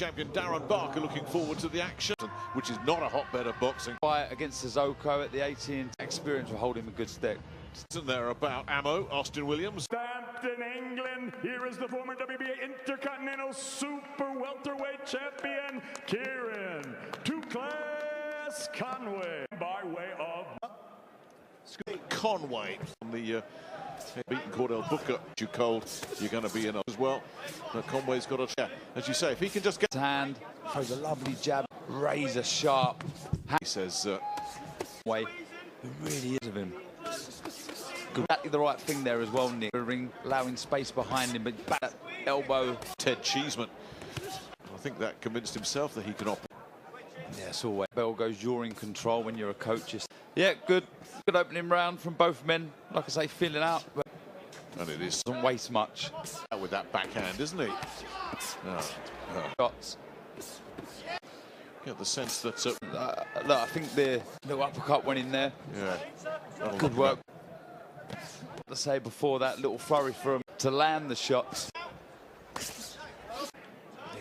Champion Darren Barker looking forward to the action, which is not a hotbed of boxing. Fight against Sissoko at the 18, experience will hold him in good stead. Isn't there about ammo? Austin Williams. Stamped in England, here is the former WBA Intercontinental Super Welterweight Champion, Kieron Conway, by way of Conway on the beaten Cordell Booker. You cold, you're going to be in as well. But Conway's got a chat, as you say, if he can just get his hand, throws a lovely jab, razor sharp. He says, way, it really is of him. Exactly the right thing there as well, Nick. Allowing space behind him, but back elbow. Ted Cheeseman. I think that convinced himself that he can operate. Yes, always. Bell goes, you're in control when you're a coach. Yeah, good opening round from both men. Like I say, feeling out, but and it is doesn't waste much. With that backhand, isn't he? Shots. Get the sense that look, I think the little uppercut went in there. Yeah, good work. To say before that little flurry for him to land the shots. He's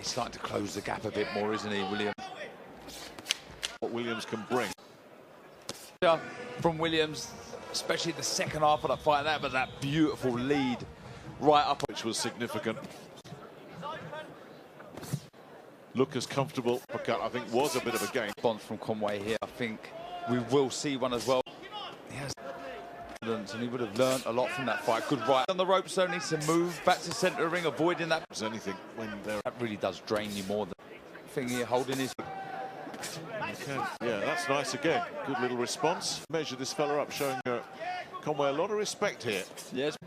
starting to close the gap a bit more, isn't he, Williams? What Williams can bring. From Williams, especially the second half of the fight, that was that beautiful lead right up, which was significant. Look as comfortable. I think was a bit of a game. Response from Conway here. I think we will see one as well. He has confidence and he would have learned a lot from that fight. Good right on the ropes, though, needs to move back to centre ring, avoiding that. There's anything when there. That really does drain you more than thing here holding his. Okay. Yeah, that's nice again. Good little response. Measure this fella up, showing Conway a lot of respect here. Yes,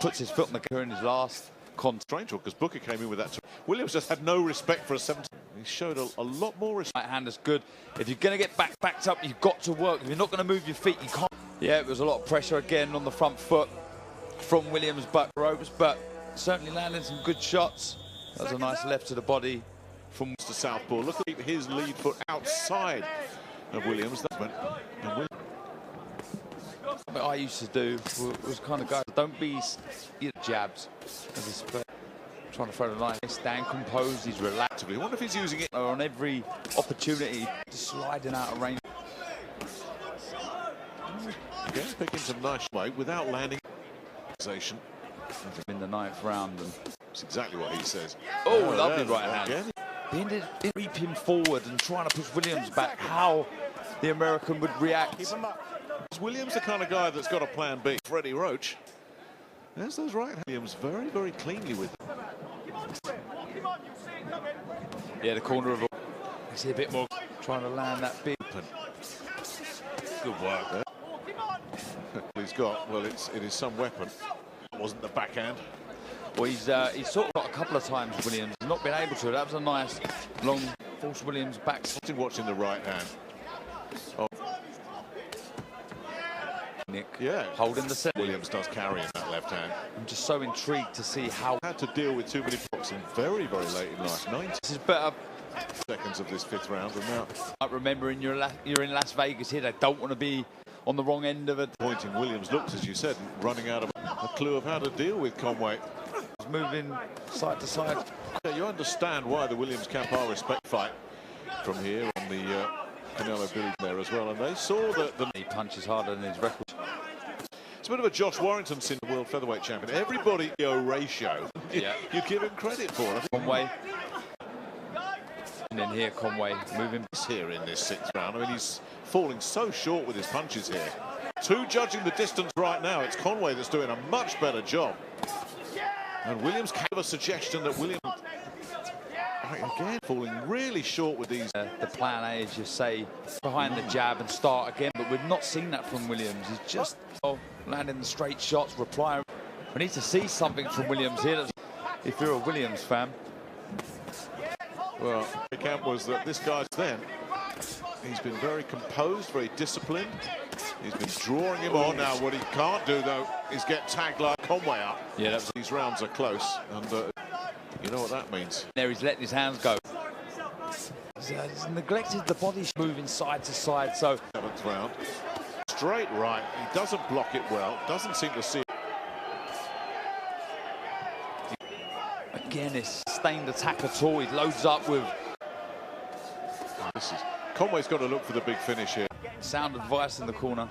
puts his foot on the gear in his last. Strange one, because Booker came in with that. Williams just had no respect for a 17. He showed a lot more respect. Right hand is good. If you're going to get backed up, you've got to work. If you're not going to move your feet, you can't. Yeah, it was a lot of pressure again on the front foot from Williams, but ropes, but certainly landing some good shots. That was a nice left to the body from to southpaw. Look at his lead foot outside of Williams. What I used to do was kind of go, don't be jabs. Trying to throw the line. Stand composed, he's relaxed. I wonder if he's using it on every opportunity, just sliding out of range. Again, picking some nice weight without landing. In the 9th round, and that's exactly what he says. Oh, lovely right hand. Being to reap him forward and trying to push Williams back, how the American would react. Is Williams the kind of guy that's got a plan B? Freddie Roach. There's those right hands. Williams very, very cleanly with them. Yeah, the corner of. You see a bit more trying to land that big. Good work there. He's got, well, it is some weapon. It wasn't the backhand. Well, he's sort of got a couple of times, Williams. He's not been able to. That was a nice long force Williams back. Watching the right hand. Oh. Nick, yeah, holding the set. Williams does carry in that left hand. I'm just so intrigued to see how. Had to deal with too many boxing very, very late in life. 90 This is better. Seconds of this 5th round, and now. I remember you're in Las Vegas here. They don't want to be on the wrong end of it. Pointing Williams looked, as you said, running out of a clue of how to deal with Conway. Moving side to side. Yeah, you understand why the Williams-Kampar respect fight from here on the Canelo Billy there as well, and they saw that he punches harder than his record. It's a bit of a Josh Warrington since the world featherweight champion. Everybody ratio. Yeah, you'd give him credit for it. Conway. And then here, Conway moving here in this 6th round. I mean, he's falling so short with his punches here. Two judging the distance right now. It's Conway that's doing a much better job. And Williams gave a suggestion that Williams, again, falling really short with these. The plan A, as you say, behind the jab and start again, but we've not seen that from Williams. He's just landing the straight shots, replying. We need to see something from Williams here. If you're a Williams fan. Well, the camp was that this guy's he's been very composed, very disciplined. He's been drawing him on. Now, what he can't do, though, is get tagged like Conway up. Yeah, these rounds are close, and you know what that means. There, he's letting his hands go. He's neglected the body moving side to side, so. 7th round. Straight right. He doesn't block it well. Doesn't seem to see it. again, it's sustained attack at all. He loads up with... Conway's got to look for the big finish here. Sound advice in the corner.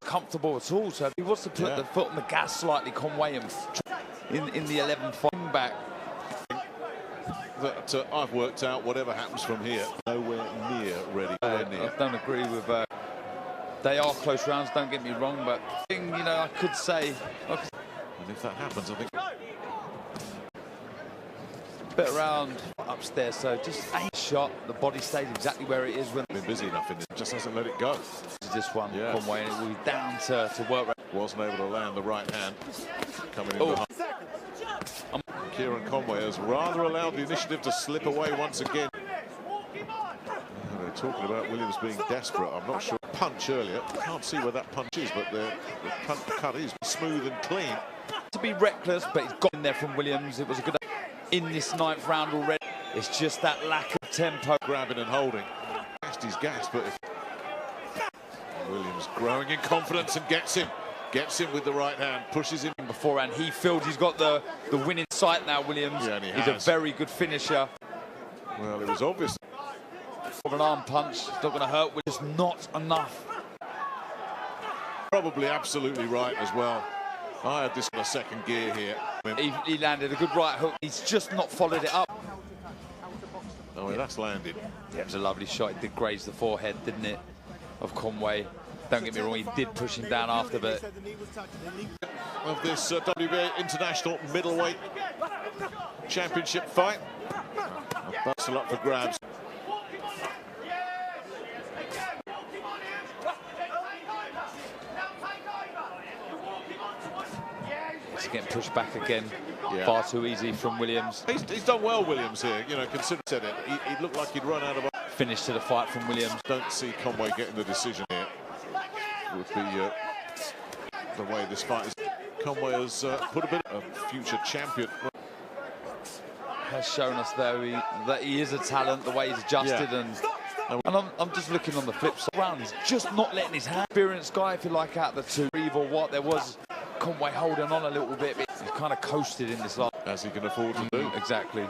Comfortable at all, so if he wants to put the foot on the gas slightly, Conway in the 11-5 back. That I've worked out, whatever happens from here, nowhere near ready. I don't agree with they are close rounds, don't get me wrong, but you know, I could say, and if that happens, I think bit around upstairs, so just a shot, the body stays exactly where it is when been busy enough in it, just hasn't let it go. This one, Conway, and it will be down to work. Wasn't able to land the right hand. Coming in behind. Kieron Conway has rather allowed the initiative to slip away once again. They're talking about Williams being desperate. I'm not sure. Punch earlier. Can't see where that punch is, but the punch cut is smooth and clean. To be reckless, but he's got in there from Williams. It was a good in this 9th round already. It's just that lack of tempo. Grabbing and holding. He's gassed, but Williams growing in confidence and gets him with the right hand, pushes him beforehand. He feels he's got the winning sight now, Williams. Yeah, and he's a very good finisher. Well, it was obvious. Of an arm punch, it's not going to hurt, which is not enough. Probably absolutely right as well. I had this in a second gear here. He landed a good right hook. He's just not followed it up. Oh, well, that's landed. Yeah, it was a lovely shot. It did graze the forehead, didn't it, of Conway. Don't get me wrong, he did push him down after, but... Of this WBA International Middleweight Championship fight. That's a lot for grabs. He's getting pushed back again. Far too easy from Williams. He's done well, Williams, here. You know, consider it. He looked like he'd run out of... Finish to the fight from Williams. Don't see Conway getting the decision here. With the way this fight is. Conway has put a bit of a future champion. Has shown us, though, that he is a talent, the way he's adjusted. And I'm just looking on the flip side. He's just not letting his hand. Experienced guy, if you like, out of the two. Or what, there was Conway holding on a little bit. But he's kind of coasted in this last. As he can afford to do. Exactly.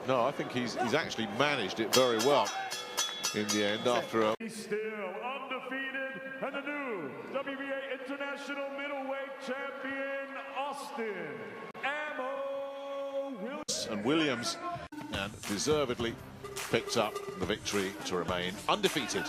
No, I think he's actually managed it very well in the end after a... He's still undefeated and the new WBA International Middleweight Champion, Austin Ammo Williams. And Williams, and deservedly picked up the victory to remain undefeated.